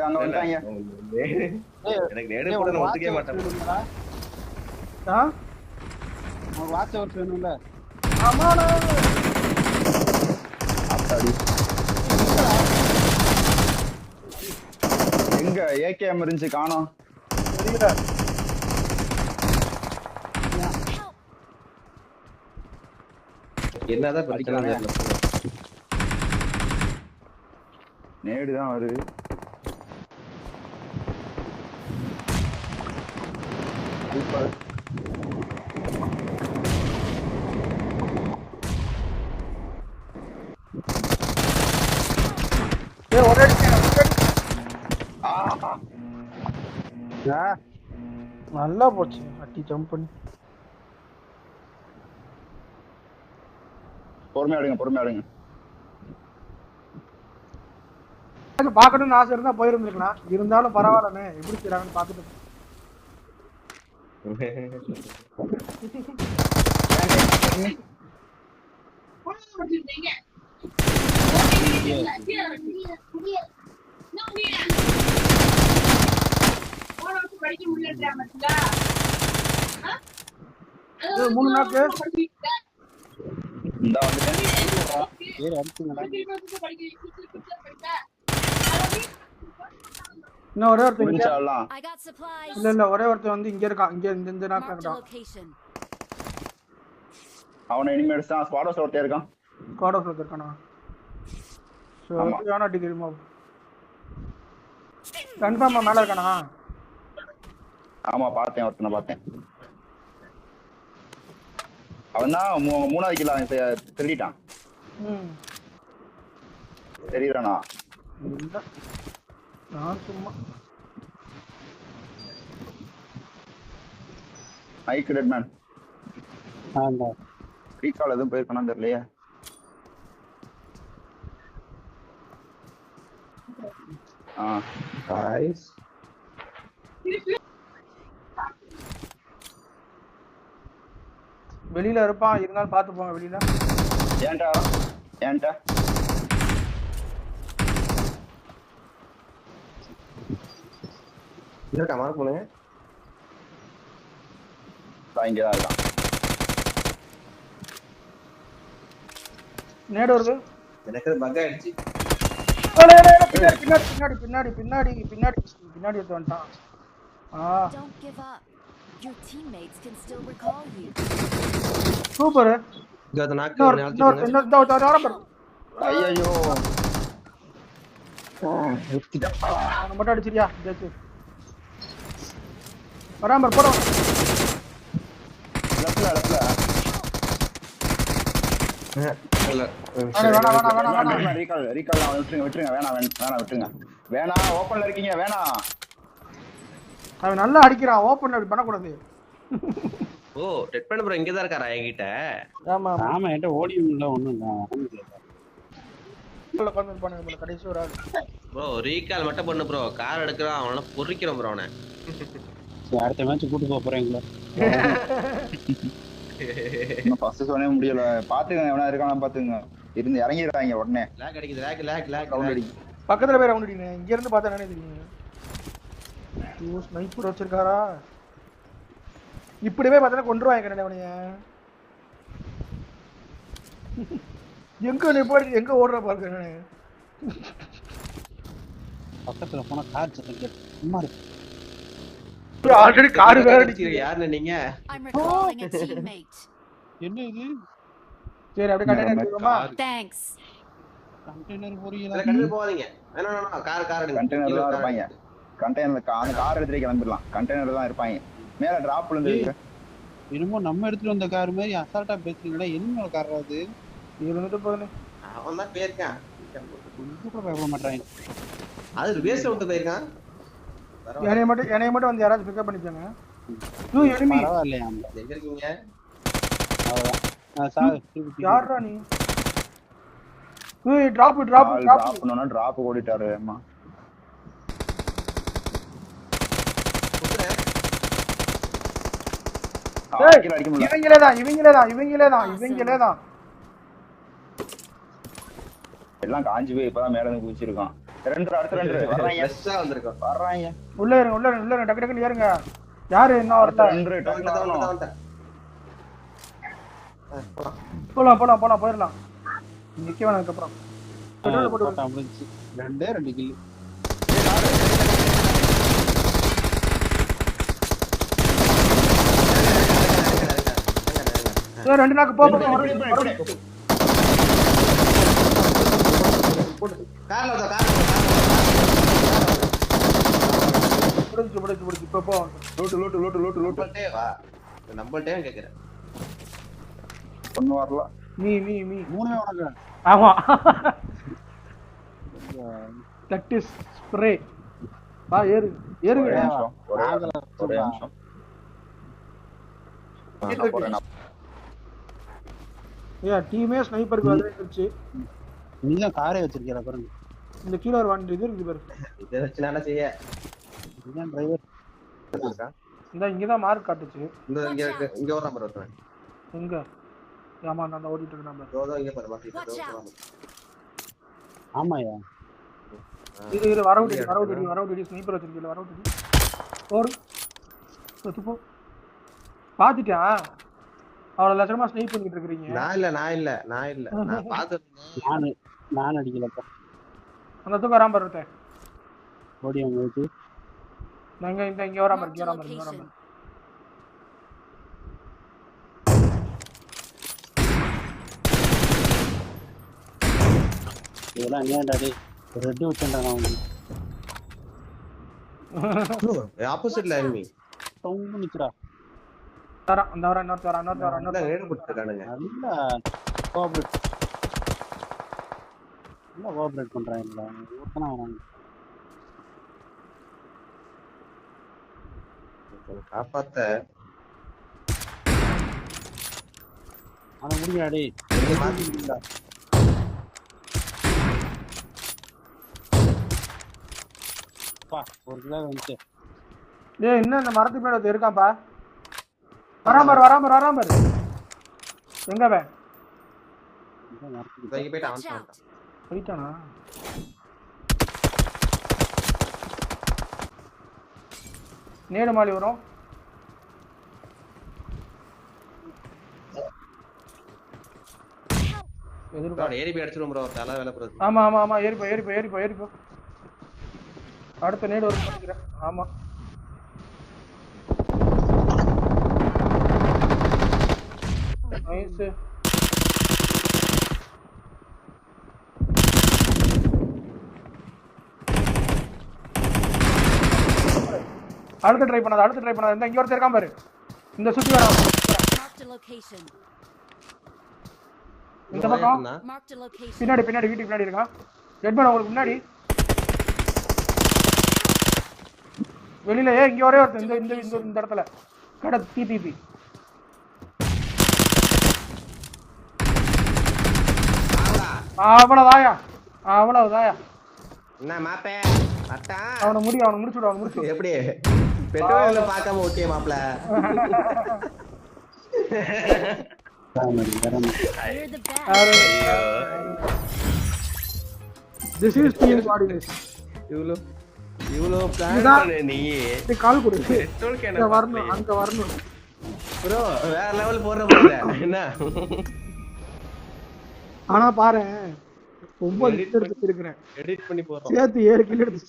அங்க வந்துட்டாங்க. எனக்கு நேடு கூட நான் ஒத்துக்கவே மாட்டேன். ஒரு வாட்ச் அவர் வேணும்ல. ஆமாடா. அப்பாடி. எங்க ஏகேஎம் இருந்துச்சு காணோம். தெரியல. என்னதான் பிரச்சனை தெரியல. நேடு தான் வருது. சூப்பர். ஒரே நல்லா போச்சு. அட்டி ஜம்ப் பண்ணி பொறுமையா எடுங்க. பாக்கணும்னு ஆசை இருந்தா போயிருந்துருக்கலாம். இருந்தாலும் பரவாயில்லண்ணே, எப்படி செய்றாங்கன்னு பாத்துட்டு. மூணு நாக்கு இந்த வந்துட்டேன். இன்னும் ஒரே ஒருத்தர் முடிஞ்சா எல்லாம். இல்ல ஒரே ஒருத்தர் வந்து இங்க இருக்கான். இங்க இந்த நாக்கு இருக்கான். அவனை இனிமேல் தான் ஸ்குவாட் ஒருத்தர் இருக்கான். ஸ்குவாட் ஆஃப் இருக்கானா? சோ யானா டிகிரி மூவ். கன்ஃபார்மா மேல இருக்கானா? ஆமா ஒருத்தனை பார்த்தேன். அவன் தான் மூணாவது கிலோ திருடிட்டான். தெரியுறானா? இல்ல நான் சும்மா மைக் டெட் மேன். ஆமா ரீகால் எதுவும் போயிருக்கானு தெரியலையே. गाइस வெளியில இருப்பான். இருந்தாலும் பாத்து போங்க வெளியில. ஏன்டா இல்லடா மார்க் பண்ணுங்க. இங்க தான் இருக்கான். நேடு வருது. எனக்கு பக் ஆயிடுச்சு. பின்னாடி எடுத்து வந்துட்டான். சூப்பர். இங்க நாக்கு நாக்கு. ஐயோ மட்டும் அடிச்சிரியா? வராம போறோம். ஓபன்ல இருக்கீங்க. அவன் நல்லா அடிக்கிறான். ஓபன்ல அப்படி பண்ணக்கூடாது. ஓ டெட் பண்ண ப்ரோ இங்க தான் இருக்காரா என்கிட்ட? ஆமா என்கிட்ட ஓடியும் இல்ல ஒண்ணும் கடைசி ஒரு ஆள் ப்ரோ ரீகால் மட்டும் பண்ணு ப்ரோ. கார் எடுக்கிறான் அவன பொறிக்கிறோம் ப்ரோ. அவனை அடுத்த மேட்ச் கூட்டி போறீங்களா? ஃபர்ஸ்ட் சொன்னே முடியல. பாத்துங்க எவனா இருக்கானா பாத்துங்க. இருந்து இறங்கிடுறாங்க உடனே. லாக் அடிக்குது. லாக் ரவுண்ட் அடி. பக்கத்துல போய் ரவுண்ட் அடிங்க. இங்க இருந்து பார்த்தா என்ன தெரியுங்க? ஓ ஸ்னைப்பர் வச்சிருக்காரா? இப்படியே பார்த்தா கொன்றுவாங்க கண்ணனே. எங்க நீ போய் எங்க ஓடுற பாருங்க கண்ணனே. பக்கத்துல போனா கார் சத்தம் கேட்டு சும்மா இருக்கு. ஆல்ரெடி கார் வேற அடிக்குது. யாருன்னு நீங்க? என்ன இது? சரி அப்படியே கண்டெய்னர் எடுத்துக்கோமா? தேங்க்ஸ். கண்டெய்னர் போறீங்களா? கண்டெய்னர் போவாதீங்க. வேணா கார் எடுங்க. கண்டெய்னர் தான் இருப்பாங்க. கண்டெய்னர் கார் எடுத்துட்டு கிளம்பிடலாம். கண்டெய்னர் தான் இருப்பாங்க. மேல டிராப்ல இருந்து என்னமோ நம்ம எடுத்துட்டு வந்த கார் மாதிரி அசால்ட்டா பேசுறீங்களா? என்ன கார் அது? இருந்துட்டு போகுது. அவன் தான் போயிருக்கான். கொஞ்சம் கூட பயப்பட மாட்டாங்க. அது பேஸ்ல வந்து போயிருக்கான். என்னைய மட்டும் வந்து யாராவது பிக்கப் பண்ணிப்பாங்க. எனிமி பரவாயில்லையா? எங்க இருக்கீங்க? யாரா நீ? டிராப் பண்ணனும்னா டிராப் ஓடிட்டாரு. அம்மா இவங்களே தான் எல்லாம் காஞ்சி போய் இப்பதான் மேல இருந்து குதிச்சிருக்கோம். அடுத்த 2 வர்றாங்க. ஃப்ரெஷ்ஷா வந்திருக்கோம். வர்றாங்க. உள்ள இருங்க டக்கு டக்குன்னு ஏறுங்க. யாரு இன்னும் வரல? 2 டக்குனு போலாம் போயிடலாம். நிக்க வேணாம் அதுக்கப்புறம். பெட்ரோல் போட்டு போட்டா முடிஞ்சு. 2 கில்லு. சரி 2 நாக்கு போ. கார்ல முடிச்சு இப்போ போ. லூட்டு. நம்மள்ட்டே வா. நம்மள்ட்டே கேக்குறேன். ஒண்ணு வரல. மீ 3 உனக்கு. ஆமா. That is spray. வா ஏறுங்க. ஒரே நிமிஷம். டீமே ஸ்னைப்பருக்கு வந்துருச்சு. நீதான் காரே வச்சிருக்கீல பாருங்க. இந்த கீழ ஒரு வண்டி இருக்கு பாரு. இத வச்சு நான் என்ன செய்ய? இதுதான் டிரைவர். இங்கதான் மார்க் காட்டுச்சு. இங்க ஒரு நம்பர் வருது. எங்க? ஆமா நான் ஓடிட்டு இருக்கேன் நம்பர். தோ இங்க பாரு மார்க். ஆமாயா. இது வரவுடி ஸ்னைப்பர் வச்சிருக்கீல வரவுடி. ஓடு. போ. பாத்துட்டியா? அவள லட்சமா ஸ்னைப் பண்ணிட்டு இருக்கீங்க. நான் இல்ல. நான் பாத்துட்டேன். நான் அடிக்கலப்பா. அந்த தூக்க வராம பாருங்க. ஓடி அங்க வெச்சு. நாங்க இங்க வராம இருக்கு. இதெல்லாம் ஏன்டா டேய்? ரெட் வச்சேன்டா நான் உங்களுக்கு. ஆப்போசிட்ல எனிமி. டவுன் நிக்குடா. அந்த வர இன்னொரு ரேட் போட்டுட்டானுங்க. நல்லா கோஆபரேட். நல்லா கோஆபரேட் பண்றாங்க. ஒருத்தனா வராங்க. காப்பாத்த அத முடிங்கடா டேய். பா ஒரு கிலோ வந்துச்சு. டேய் இன்னும் இந்த மரத்துக்கு மேல இருக்கான்ப்பா. வராம எங்க வே? இங்க போயிட்டானா? நேடு மாலி வரும். ஏறிப்பி அடிச்சிரும் ப்ரோ. தலை வேலை ப்ரோ. ஆமா ஏறிப்போ. அடுத்த நேடு வரும் நினைக்கிறேன். ஆமா நைஸ். அடுத்து ட்ரை பண்ணாத. இந்த இங்க ஒருத்தர் இருக்கான் பாரு. இந்த சுத்தி வர. இந்த பக்கம் பின்னாடி வீட்டுக்கு பின்னாடி இருக்கான். ரெட்மேன் உங்களுக்கு முன்னாடி. வெளியில இங்க ஒரே ஒருத்தர் இந்த இடத்துல கடை டிபிபி. அவ்வளவுதாயா. என்ன மாப்பே அட்டா அவனை முடிச்சு. எப்படி பெட்ரோல்ல பார்க்காம ஓகே மாப்ள. This is team coordination. இவ்ளோ பிளான் பண்ணு நீ. கால் கொடு. பெட்ரோல் கேன வரணும் அங்க வரணும் ப்ரோ. வேற லெவல் போற என்ன? ஆனா பாரு 9 கில் எடுத்து இருக்கேன். எடிட் பண்ணி போறோம். சேர்த்து 7 கில் எடுத்து